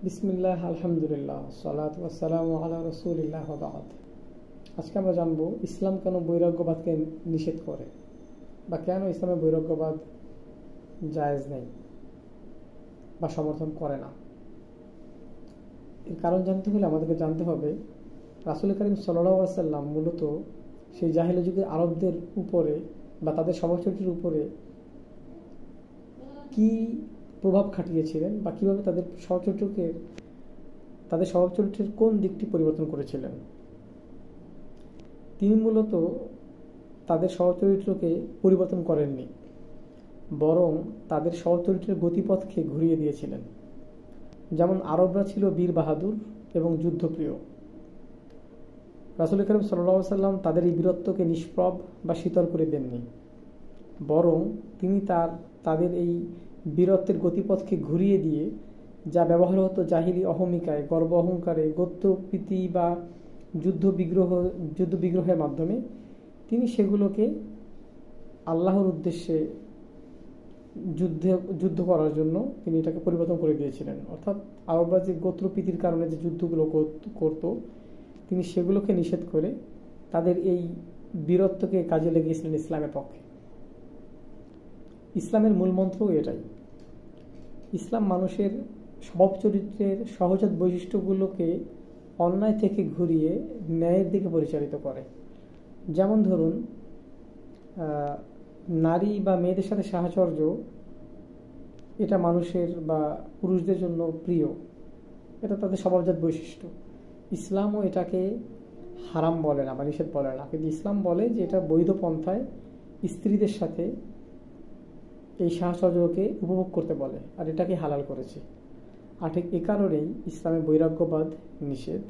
বিসমিল্লাহ, আলহামদুলিল্লাহ, সালাতু ওয়াসসালামু আলা রাসূলিল্লাহ ওয়া বা'দ। আজকে আমরা জানব ইসলাম কেন বৈরাগ্যবাদকে নিষেধ করে বা কেন ইসলামে বৈরাগ্যবাদ জায়েজ নেই বা সমর্থন করে না। এর কারণ জানতে হলে আমাদেরকে জানতে হবে রাসূল করিম সাল্লাল্লাহু আলাইহি ওয়াসাল্লাম মূলত সেই জাহেলি যুগের আরবদের উপরে বা তাদের স্বভাবচরিত্রের উপরে কি প্রভাব খাটিয়েছিলেন বা কিভাবে তাদের স্বভাবচরিত্রের কোন দিকটি পরিবর্তন করেছিলেন। তিনি মূলত তাদের স্বভাবচরিত্রকে পরিবর্তন করেননি, বরং তাদের স্বভাবচরিত্রের গতিপথকে ঘুরিয়ে দিয়েছিলেন। যেমন আরবরা ছিল বীর বাহাদুর এবং যুদ্ধপ্রিয়। রাসূল করিম সাল্লাল্লাহু আলাইহি ওয়াসাল্লাম তাদের এই বীরত্বকে নিষ্প্রভ বা শীতল করে দেননি, বরং তিনি তাদের এই বীরত্বের গতিপথকে ঘুরিয়ে দিয়ে যা ব্যবহার হতো জাহিলি অহমিকায়, গর্ব অহংকারে, গোত্রপ্রীতি বা যুদ্ধ বিগ্রহের মাধ্যমে, তিনি সেগুলোকে আল্লাহর উদ্দেশ্যে যুদ্ধ করার জন্য তিনি এটাকে পরিবর্তন করে দিয়েছিলেন। অর্থাৎ আরবরা যে গোত্রপ্রীতির কারণে যে যুদ্ধগুলো করত, তিনি সেগুলোকে নিষেধ করে তাদের এই বীরত্বকে কাজে লেগিয়েছিলেন ইসলামের পক্ষে। ইসলামের মূল মন্ত্রও এটাই। ইসলাম মানুষের স্বভাব চরিত্রের সহজাত বৈশিষ্ট্যগুলোকে অন্যায় থেকে ঘুরিয়ে ন্যায়ের দিকে পরিচালিত করে। যেমন ধরুন, নারী বা মেয়েদের সাথে সাহচর্য, এটা মানুষের বা পুরুষদের জন্য প্রিয়, এটা তাদের স্বভাবজাত বৈশিষ্ট্য। ইসলামও এটাকে হারাম বলে না বা নিষেধ বলে না, কিন্তু ইসলাম বলে যে এটা বৈধ পন্থায় স্ত্রীদের সাথে এই সাহচর্যকে উপভোগ করতে বলে, আর এটাকে হালাল করেছে। আর ঠিক এ কারণেই ইসলামে বৈরাগ্যবাদ নিষেধ।